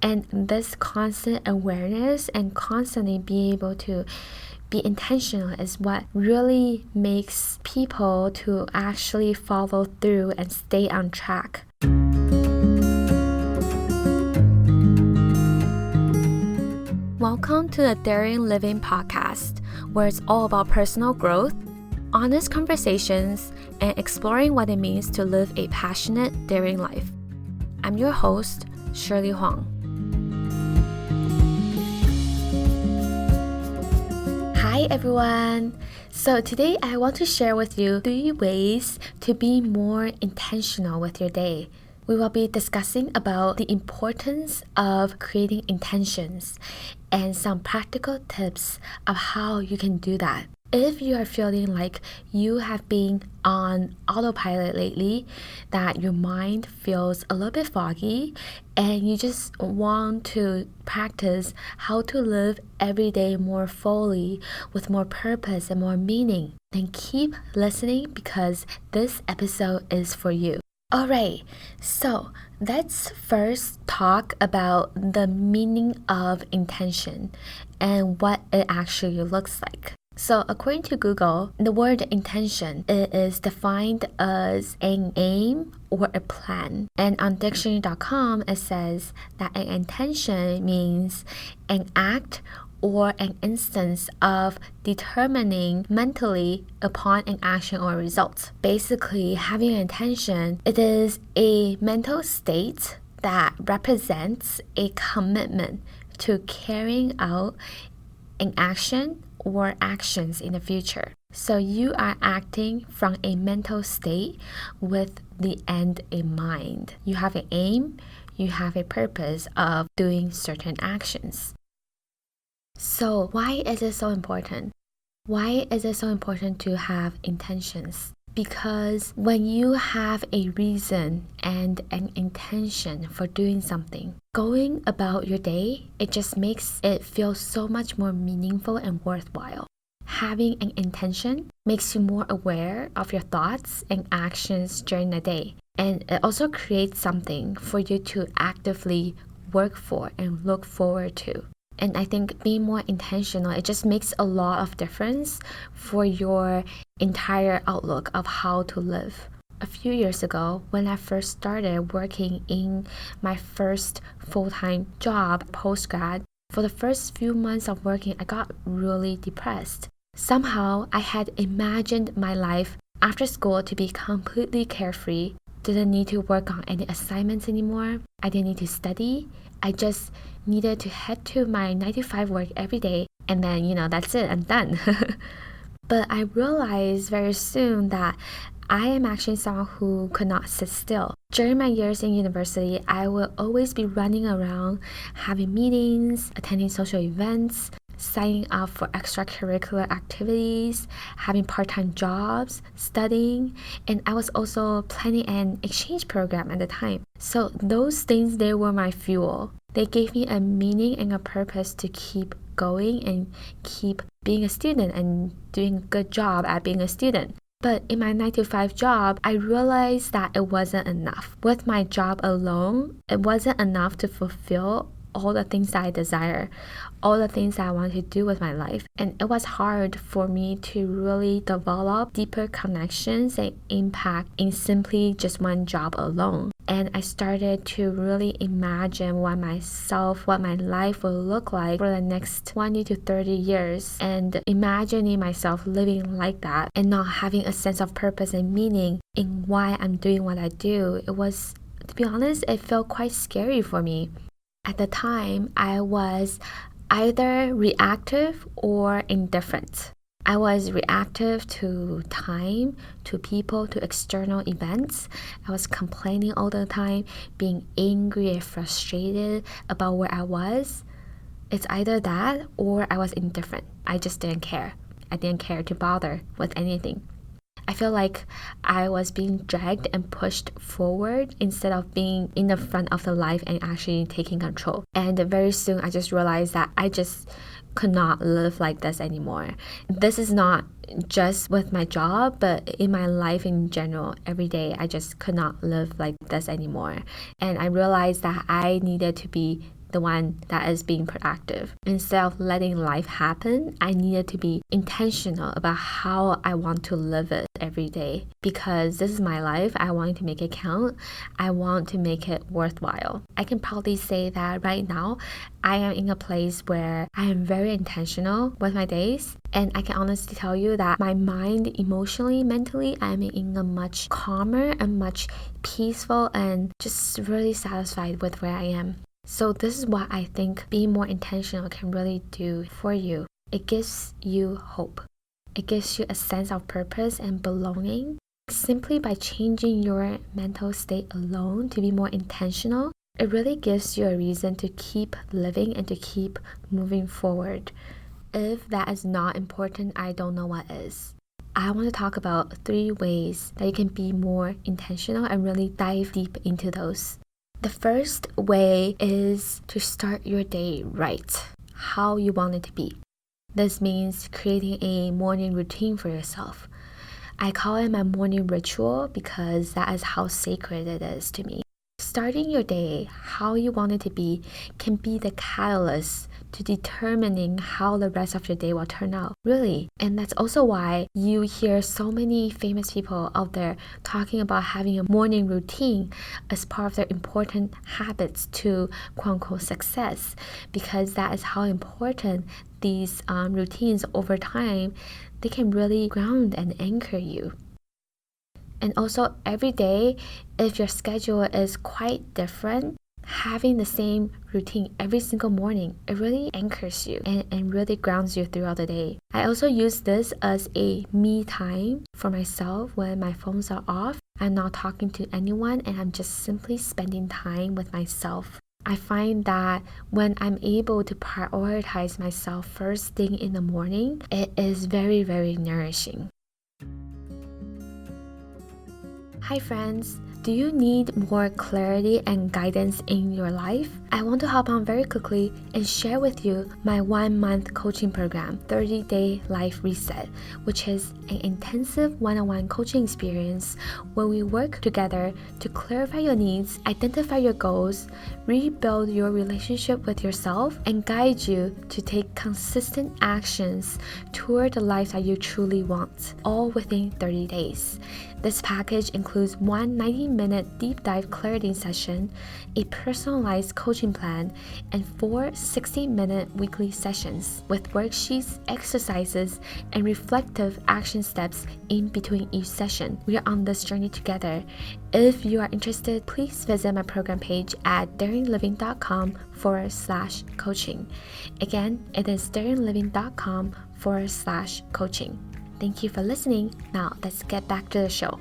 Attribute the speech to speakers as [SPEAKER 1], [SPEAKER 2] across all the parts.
[SPEAKER 1] And this constant awareness and constantly being able to be intentional is what really makes people to actually follow through and stay on track. Welcome to the Daring Living podcast, where it's all about personal growth, honest conversations, and exploring what it means to live a passionate, daring life. I'm your host, Shirley Huang. Hi everyone! So today I want to share with you 3 ways to be more intentional with your day. We will be discussing about the importance of creating intentions and some practical tips of how you can do that. If you are feeling like you have been on autopilot lately, that your mind feels a little bit foggy, and you just want to practice how to live every day more fully with more purpose and more meaning, then keep listening because this episode is for you. Alright, so let's first talk about the meaning of intention and what it actually looks like. So according to Google, the word intention is defined as an aim or a plan. And on dictionary.com, it says that an intention means an act or an instance of determining mentally upon an action or result. Basically, having an intention, it is a mental state that represents a commitment to carrying out an action or actions in the future. So you are acting from a mental state with the end in mind. You have an aim, you have a purpose of doing certain actions. So why is it so important? Why is it so important to have intentions? Because when you have a reason and an intention for doing something, going about your day, it just makes it feel so much more meaningful and worthwhile. Having an intention makes you more aware of your thoughts and actions during the day. And it also creates something for you to actively work for and look forward to. And I think being more intentional, it just makes a lot of difference for your entire outlook of how to live. A few years ago, when I first started working in my first full-time job post-grad, for the first few months of working, I got really depressed. Somehow, I had imagined my life after school to be completely carefree. Didn't need to work on any assignments anymore. I didn't need to study. I just needed to head to my 9-to-5 work every day, and then, that's it, I'm done. But I realized very soon that I am actually someone who could not sit still. During my years in university, I will always be running around, having meetings, attending social events, signing up for extracurricular activities, having part-time jobs, studying, and I was also planning an exchange program at the time. So those things, they were my fuel. They gave me a meaning and a purpose to keep going and keep being a student and doing a good job at being a student. But in my 9-to-5 job, I realized that it wasn't enough. With my job alone, it wasn't enough to fulfill all the things that I desire, all the things that I want to do with my life. And it was hard for me to really develop deeper connections and impact in simply just one job alone. And I started to really imagine what my life will look like for the next 20 to 30 years. And imagining myself living like that and not having a sense of purpose and meaning in why I'm doing what I do, it was, to be honest, it felt quite scary for me. At the time, I was either reactive or indifferent. I was reactive to time, to people, to external events. I was complaining all the time, being angry and frustrated about where I was. It's either that or I was indifferent. I just didn't care. I didn't care to bother with anything. I feel like I was being dragged and pushed forward instead of being in the front of the life and actually taking control. And very soon I just realized that I just could not live like this anymore. This is not just with my job, but in my life in general, every day I just could not live like this anymore. And I realized that I needed to be the one that is being productive. Instead of letting life happen, I needed to be intentional about how I want to live it every day. Because this is my life, I want to make it count. I want to make it worthwhile. I can proudly say that right now, I am in a place where I am very intentional with my days. And I can honestly tell you that my mind, emotionally, mentally, I'm in a much calmer and much peaceful and just really satisfied with where I am. So this is what I think being more intentional can really do for you. It gives you hope. It gives you a sense of purpose and belonging. Simply by changing your mental state alone to be more intentional, it really gives you a reason to keep living and to keep moving forward. If that is not important, I don't know what is. I want to talk about 3 ways that you can be more intentional and really dive deep into those. The first way is to start your day right, how you want it to be. This means creating a morning routine for yourself. I call it my morning ritual because that is how sacred it is to me. Starting your day how you want it to be can be the catalyst to determining how the rest of your day will turn out, really. And that's also why you hear so many famous people out there talking about having a morning routine as part of their important habits to quote-unquote success, because that is how important these routines over time, they can really ground and anchor you. And also every day, if your schedule is quite different, having the same routine every single morning, it really anchors you and really grounds you throughout the day. I also use this as a me time for myself when my phones are off. I'm not talking to anyone and I'm just simply spending time with myself. I find that when I'm able to prioritize myself first thing in the morning, it is very, very nourishing. Hi friends, do you need more clarity and guidance in your life? I want to hop on very quickly and share with you my 1-month coaching program, 30-Day Life Reset, which is an intensive one-on-one coaching experience where we work together to clarify your needs, identify your goals, rebuild your relationship with yourself, and guide you to take consistent actions toward the life that you truly want, all within 30 days. This package includes one 90-minute deep dive clarity session, a personalized coaching plan, and 4 60-minute weekly sessions with worksheets, exercises, and reflective action steps in between each session. We are on this journey together. If you are interested, please visit my program page at daringliving.com/coaching. Again, it is daringliving.com/coaching. Thank you for listening. Now let's get back to the show.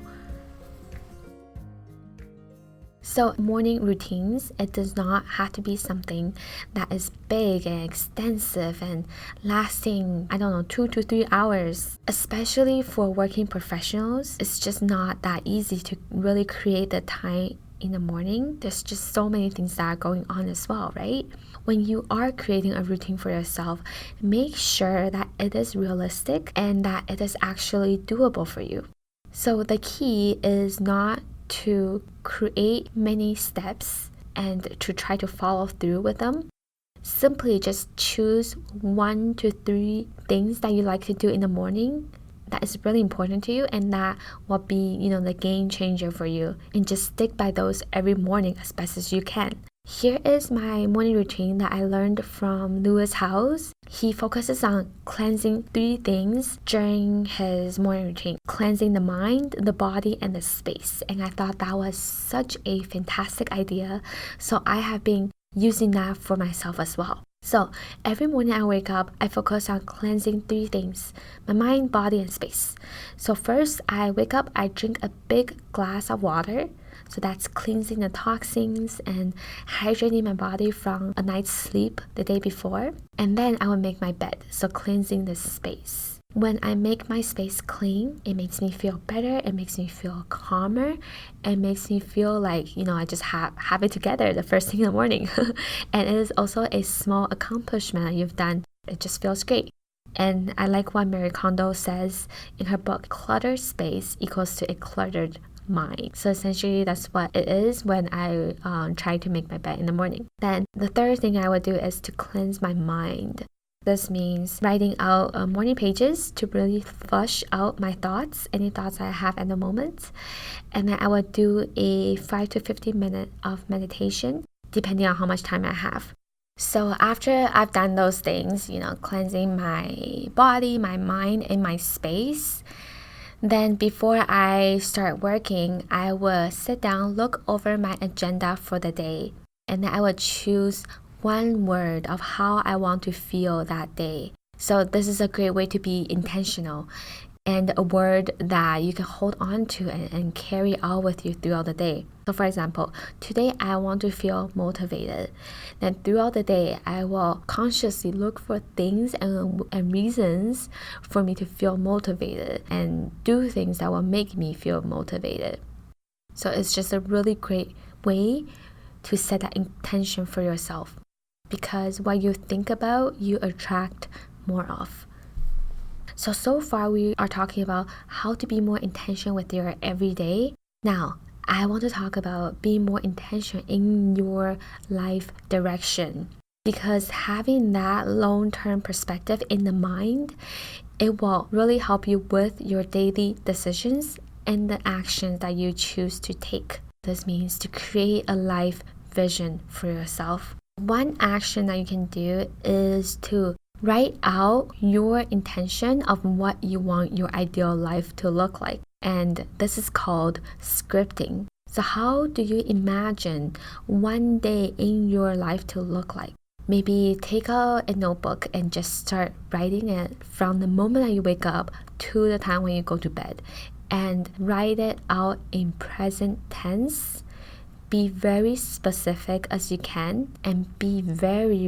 [SPEAKER 1] So morning routines, it does not have to be something that is big and extensive and lasting, 2 to 3 hours. Especially for working professionals, it's just not that easy to really create the time in the morning. There's just so many things that are going on as well, right? When you are creating a routine for yourself, make sure that it is realistic and that it is actually doable for you. So the key is not to create many steps and to try to follow through with them. Simply just choose 1 to 3 things that you like to do in the morning that is really important to you and that will be, the game changer for you. And just stick by those every morning as best as you can. Here is my morning routine that I learned from Lewis Howes. He focuses on cleansing 3 things during his morning routine. Cleansing the mind, the body, and the space. And I thought that was such a fantastic idea. So I have been using that for myself as well. So every morning I wake up, I focus on cleansing 3 things: my mind, body, and space. So first I wake up, I drink a big glass of water. So that's cleansing the toxins and hydrating my body from a night's sleep the day before. And then I will make my bed, so cleansing the space. When I make my space clean, it makes me feel better, it makes me feel calmer, it makes me feel like, I just have it together the first thing in the morning. And it is also a small accomplishment that you've done. It just feels great. And I like what Marie Kondo says in her book, cluttered space equals to a cluttered mind. So essentially that's what it is when I try to make my bed in the morning. Then the third thing I would do is to cleanse my mind. This means writing out morning pages to really flush out my thoughts, any thoughts I have at the moment. And then I would do a 5 to 15 minutes of meditation, depending on how much time I have. So after I've done those things, cleansing my body, my mind, and my space, then before I start working, I will sit down, look over my agenda for the day, and then I will choose one word of how I want to feel that day. So this is a great way to be intentional and a word that you can hold on to and carry out with you throughout the day. So for example, today I want to feel motivated. Then throughout the day, I will consciously look for things and reasons for me to feel motivated and do things that will make me feel motivated. So it's just a really great way to set that intention for yourself, because what you think about, you attract more of. So far we are talking about how to be more intentional with your everyday. Now, I want to talk about being more intentional in your life direction, because having that long-term perspective in the mind, it will really help you with your daily decisions and the actions that you choose to take. This means to create a life vision for yourself. One action that you can do is to write out your intention of what you want your ideal life to look like. And this is called scripting. So how do you imagine one day in your life to look like? Maybe take out a notebook and just start writing it from the moment that you wake up to the time when you go to bed. And write it out in present tense. Be very specific as you can, and be very,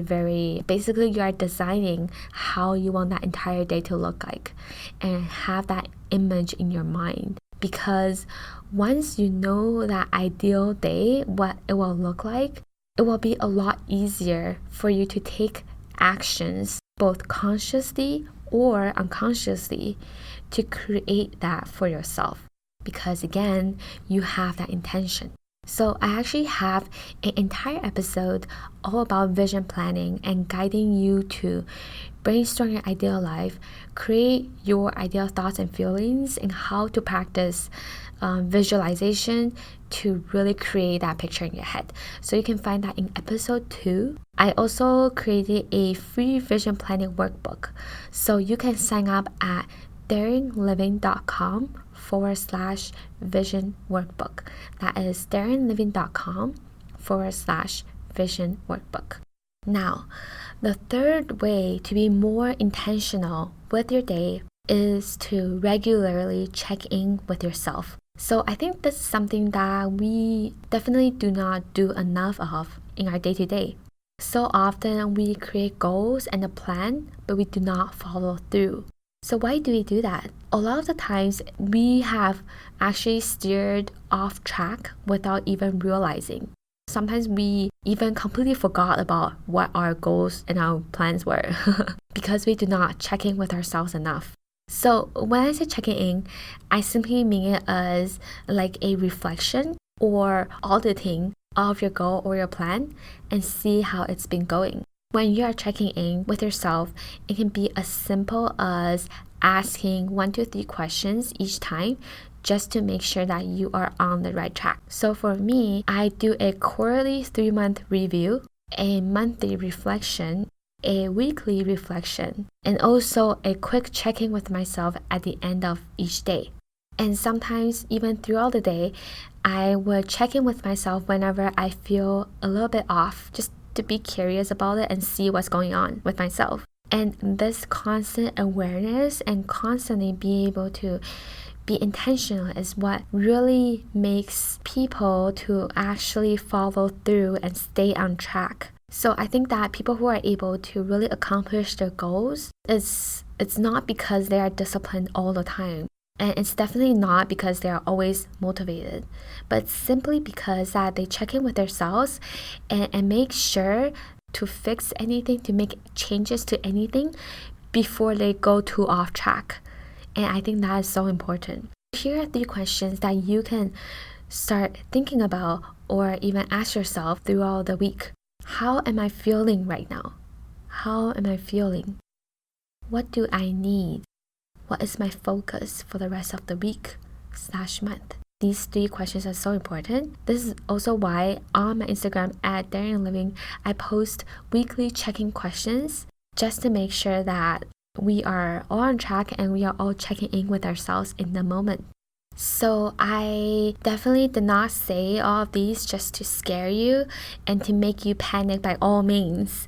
[SPEAKER 1] basically you are designing how you want that entire day to look like, and have that image in your mind. Because once you know that ideal day, what it will look like, it will be a lot easier for you to take actions, both consciously or unconsciously, to create that for yourself. Because again, you have that intention. So I actually have an entire episode all about vision planning and guiding you to brainstorm your ideal life, create your ideal thoughts and feelings, and how to practice visualization to really create that picture in your head. So you can find that in episode 2. I also created a free vision planning workbook. So you can sign up at darrenliving.com/vision workbook. That is darrenliving.com/vision workbook. Now, the third way to be more intentional with your day is to regularly check in with yourself. So I think this is something that we definitely do not do enough of in our day-to-day. So often we create goals and a plan, but we do not follow through. So why do we do that? A lot of the times we have actually steered off track without even realizing. Sometimes we even completely forgot about what our goals and our plans were because we do not check in with ourselves enough. So when I say checking in, I simply mean it as like a reflection or auditing of your goal or your plan and see how it's been going. When you are checking in with yourself, it can be as simple as asking 1 to 3 questions each time just to make sure that you are on the right track. So for me, I do a quarterly 3-month review, a monthly reflection, a weekly reflection, and also a quick check-in with myself at the end of each day. And sometimes even throughout the day, I would check in with myself whenever I feel a little bit off, just to be curious about it and see what's going on with myself. And this constant awareness and constantly be able to be intentional is what really makes people to actually follow through and stay on track. So I think that people who are able to really accomplish their goals, it's not because they are disciplined all the time. And it's definitely not because they are always motivated, but simply because that they check in with themselves and make sure to fix anything, to make changes to anything before they go too off track. And I think that is so important. here are 3 questions that you can start thinking about or even ask yourself throughout the week. How am I feeling right now? How am I feeling? What do I need? What is my focus for the rest of the week/month? These 3 questions are so important. This is also why on my Instagram at Daring Living, I post weekly check-in questions just to make sure that we are all on track and we are all checking in with ourselves in the moment. So I definitely did not say all of these just to scare you and to make you panic by all means.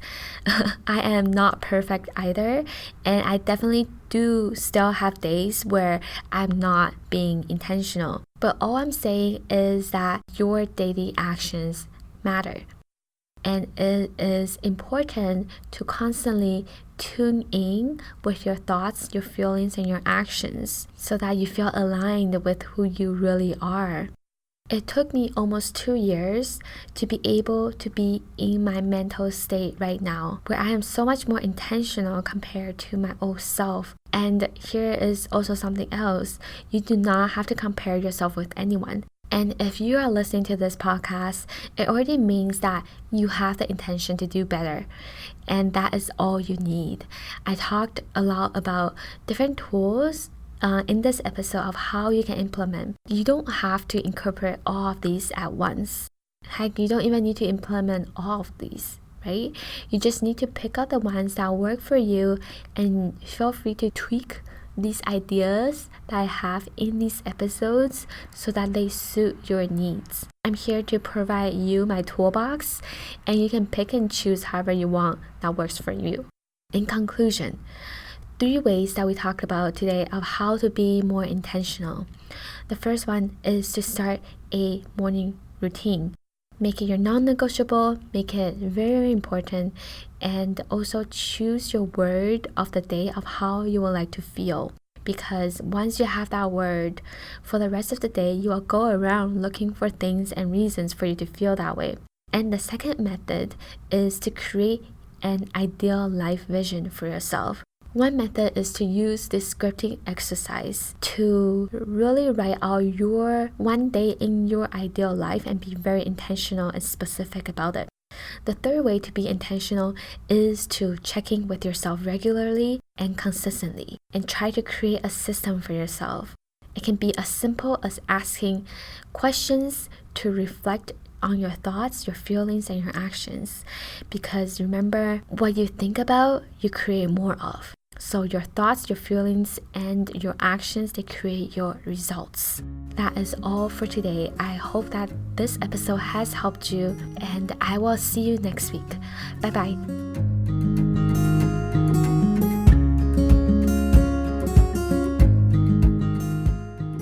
[SPEAKER 1] I am not perfect either, and I definitely do still have days where I'm not being intentional. But all I'm saying is that your daily actions matter. And it is important to constantly tune in with your thoughts, your feelings, and your actions so that you feel aligned with who you really are. It took me almost 2 years to be able to be in my mental state right now, where I am so much more intentional compared to my old self. And here is also something else. You do not have to compare yourself with anyone. And if you are listening to this podcast, it already means that you have the intention to do better. And that is all you need. I talked a lot about different tools in this episode of how you can implement. You don't have to incorporate all of these at once. Heck, you don't even need to implement all of these, right? You just need to pick out the ones that work for you and feel free to tweak these ideas that I have in these episodes so that they suit your needs. I'm here to provide you my toolbox, and you can pick and choose however you want that works for you. In conclusion, 3 ways that we talked about today of how to be more intentional. The first one is to start a morning routine. Make it your non-negotiable, make it very important, and also choose your word of the day of how you would like to feel. Because once you have that word, for the rest of the day, you will go around looking for things and reasons for you to feel that way. And the second method is to create an ideal life vision for yourself. One method is to use this scripting exercise to really write out your one day in your ideal life and be very intentional and specific about it. The third way to be intentional is to check in with yourself regularly and consistently and try to create a system for yourself. It can be as simple as asking questions to reflect on your thoughts, your feelings, and your actions. Because remember, what you think about, you create more of. So your thoughts, your feelings, and your actions, they create your results. That is all for today. I hope that this episode has helped you, and I will see you next week. Bye-bye.